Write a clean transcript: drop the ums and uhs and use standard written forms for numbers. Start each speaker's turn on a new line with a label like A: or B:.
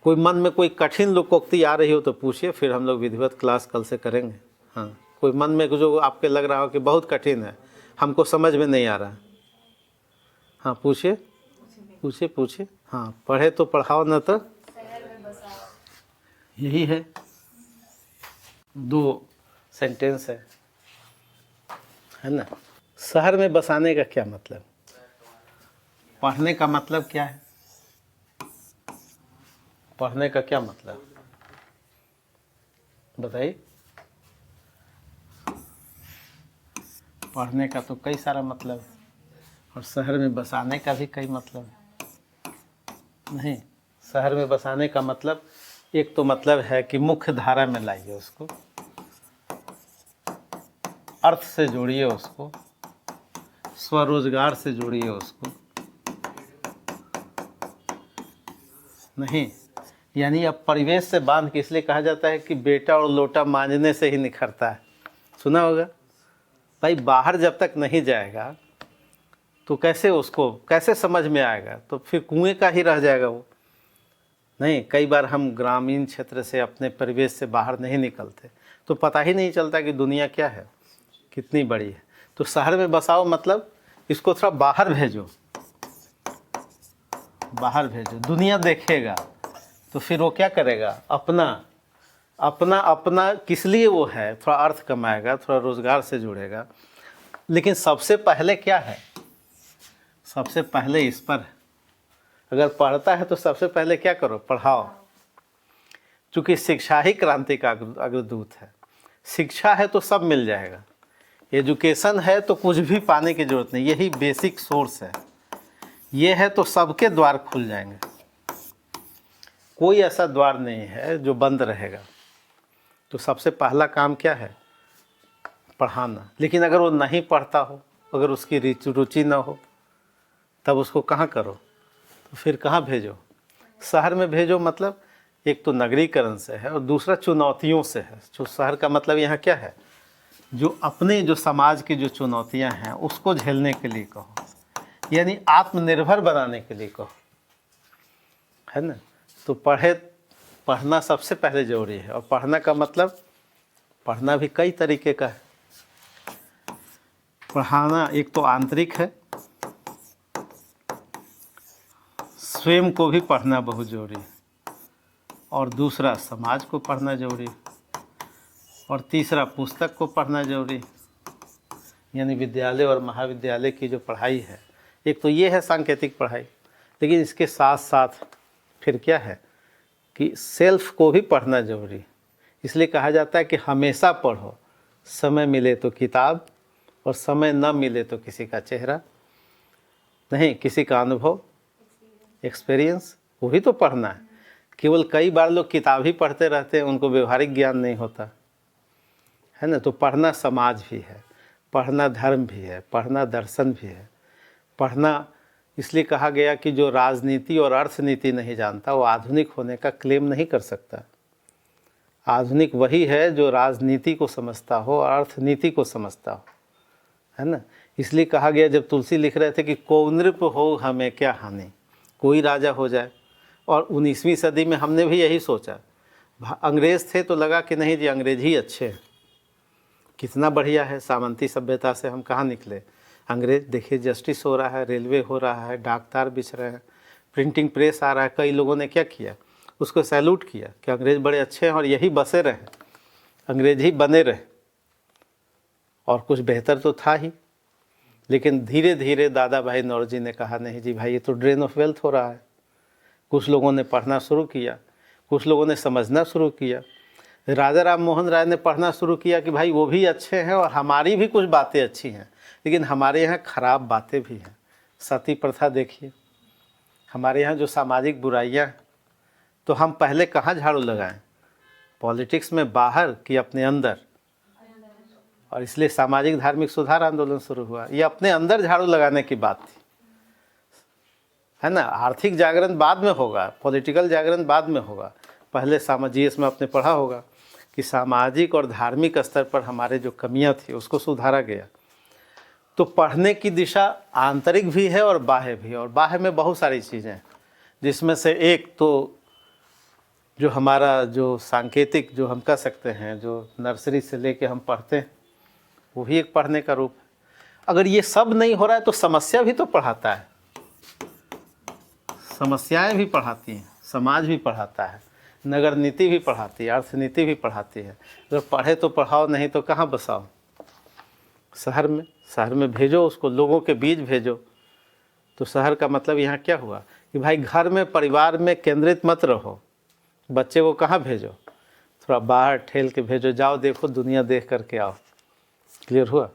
A: कोई मन में कोई कठिन लोकोक्ति आ रही हो तो पूछिए, फिर हम लोग विधिवत क्लास कल से करेंगे। हाँ, कोई मन में जो आपके लग रहा हो कि बहुत कठिन है, हमको समझ में नहीं आ रहा, हाँ पूछिए पूछिए पूछिए। हाँ, पढ़े तो पढ़ाओ, न तो यही है, 2 सेंटेंस है ना। शहर में बसाने का क्या मतलब, पढ़ने का मतलब क्या है, पढ़ने का क्या मतलब बताइए। पढ़ने का तो कई सारा मतलब है, और शहर में बसाने का भी कई मतलब है। नहीं, शहर में बसाने का मतलब एक तो मतलब है कि मुख्य धारा में लाइए उसको, अर्थ से जोड़िए उसको, स्वरोजगार से जोड़िए उसको। नहीं, यानी अब परिवेश से बांध के, इसलिए कहा जाता है कि बेटा और लोटा मांझने से ही निखरता है, सुना होगा भाई। बाहर जब तक नहीं जाएगा तो कैसे उसको कैसे समझ में आएगा, तो फिर कुएं का ही रह जाएगा वो। नहीं, कई बार हम ग्रामीण क्षेत्र से, अपने परिवेश से बाहर नहीं निकलते तो पता ही नहीं चलता कि दुनिया क्या है, कितनी बड़ी है। तो शहर में बसाओ मतलब इसको थोड़ा बाहर भेजो, बाहर भेजो, दुनिया देखेगा तो फिर वो क्या करेगा, अपना अपना अपना किस लिए वो है, थोड़ा अर्थ कमाएगा, थोड़ा रोजगार से जुड़ेगा। लेकिन सबसे पहले क्या है, सबसे पहले इस पर, अगर पढ़ता है तो सबसे पहले क्या करो, पढ़ाओ। चूँकि शिक्षा ही क्रांति का अग्रदूत है, शिक्षा है तो सब मिल जाएगा, एजुकेशन है तो कुछ भी पाने की जरूरत नहीं, यही बेसिक सोर्स है। ये है तो सबके द्वार खुल जाएंगे, कोई ऐसा द्वार नहीं है जो बंद रहेगा। तो सबसे पहला काम क्या है, पढ़ाना। लेकिन अगर वो नहीं पढ़ता हो, अगर उसकी रुचि ना हो, तब उसको कहाँ करो, तो फिर कहाँ भेजो, शहर में भेजो। मतलब एक तो नगरीकरण से है और दूसरा चुनौतियों से है। जो शहर का मतलब यहाँ क्या है, जो अपने जो समाज की जो चुनौतियाँ हैं उसको झेलने के लिए कहो, यानी आत्मनिर्भर बनाने के लिए कहो, है ना। तो पढ़ना सबसे पहले जरूरी है। और पढ़ना का मतलब, पढ़ना भी कई तरीके का है। पढ़ाना एक तो आंतरिक है, स्वयं को भी पढ़ना बहुत जरूरी है, और दूसरा समाज को पढ़ना जरूरी है, और तीसरा पुस्तक को पढ़ना जरूरी है, यानी विद्यालय और महाविद्यालय की जो पढ़ाई है। एक तो ये है सांकेतिक पढ़ाई, लेकिन इसके साथ साथ फिर क्या है कि सेल्फ को भी पढ़ना जरूरी है। इसलिए कहा जाता है कि हमेशा पढ़ो, समय मिले तो किताब, और समय न मिले तो किसी का चेहरा, नहीं किसी का अनुभव, एक्सपीरियंस, वही तो पढ़ना है। केवल कई बार लोग किताब ही पढ़ते रहते हैं, उनको व्यवहारिक ज्ञान नहीं होता, है ना। तो पढ़ना समाज भी है, पढ़ना धर्म भी है, पढ़ना दर्शन भी है। पढ़ना इसलिए कहा गया कि जो राजनीति और अर्थनीति नहीं जानता वो आधुनिक होने का क्लेम नहीं कर सकता। आधुनिक वही है जो राजनीति को समझता हो और अर्थनीति को समझता हो, है ना। इसलिए कहा गया, जब तुलसी लिख रहे थे कि को नृप हो हमें क्या हानि, कोई राजा हो जाए। और 19वीं सदी में हमने भी यही सोचा, अंग्रेज़ थे तो लगा कि नहीं जी अंग्रेज ही अच्छे हैं, कितना बढ़िया है, सामंती सभ्यता से हम कहाँ निकले। अंग्रेज देखिए, जस्टिस हो रहा है, रेलवे हो रहा है, डाकतार बिछ रहे हैं, प्रिंटिंग प्रेस आ रहा है। कई लोगों ने क्या किया, उसको सैल्यूट किया कि अंग्रेज़ बड़े अच्छे हैं और यही बसे रहे, अंग्रेज ही बने रहे, और कुछ बेहतर तो था ही। लेकिन धीरे धीरे दादा भाई नौरोजी ने कहा नहीं जी भाई, ये तो ड्रेन ऑफ वेल्थ हो रहा है। कुछ लोगों ने पढ़ना शुरू किया, कुछ लोगों ने समझना शुरू किया। राजा राम मोहन राय ने पढ़ना शुरू किया कि भाई वो भी अच्छे हैं और हमारी भी कुछ बातें अच्छी हैं, लेकिन हमारे यहाँ खराब बातें भी हैं। सती प्रथा देखिए, हमारे यहाँ जो सामाजिक बुराइयाँ, तो हम पहले कहाँ झाड़ू लगाएं, पॉलिटिक्स में बाहर कि अपने अंदर। और इसलिए सामाजिक धार्मिक सुधार आंदोलन शुरू हुआ, ये अपने अंदर झाड़ू लगाने की बात थी, है ना। आर्थिक जागरण बाद में होगा, पॉलिटिकल जागरण बाद में होगा। पहले सामाजिक में आपने पढ़ा होगा कि सामाजिक और धार्मिक स्तर पर हमारे जो कमियां थी उसको सुधारा गया। तो पढ़ने की दिशा आंतरिक भी है और बाह्य भी है, और बाह्य में बहुत सारी चीज़ें हैं, जिसमें से एक तो जो हमारा जो सांकेतिक जो हम कह सकते हैं, जो नर्सरी से लेके हम पढ़ते हैं, वो भी एक पढ़ने का रूप है। अगर ये सब नहीं हो रहा है तो समस्या भी तो पढ़ाता है, समस्याएं भी पढ़ाती हैं, समाज भी पढ़ाता है, नगर नीति भी पढ़ाती है, अर्थनीति भी पढ़ाती है। अगर पढ़े तो पढ़ाओ, नहीं तो कहाँ बसाओ। शहर में भेजो उसको, लोगों के बीच भेजो। तो शहर का मतलब यहाँ क्या हुआ कि भाई घर में परिवार में केंद्रित मत रहो, बच्चे को कहाँ भेजो, थोड़ा बाहर ठेल के भेजो, जाओ देखो दुनिया देख करके आओ। क्लियर हुआ।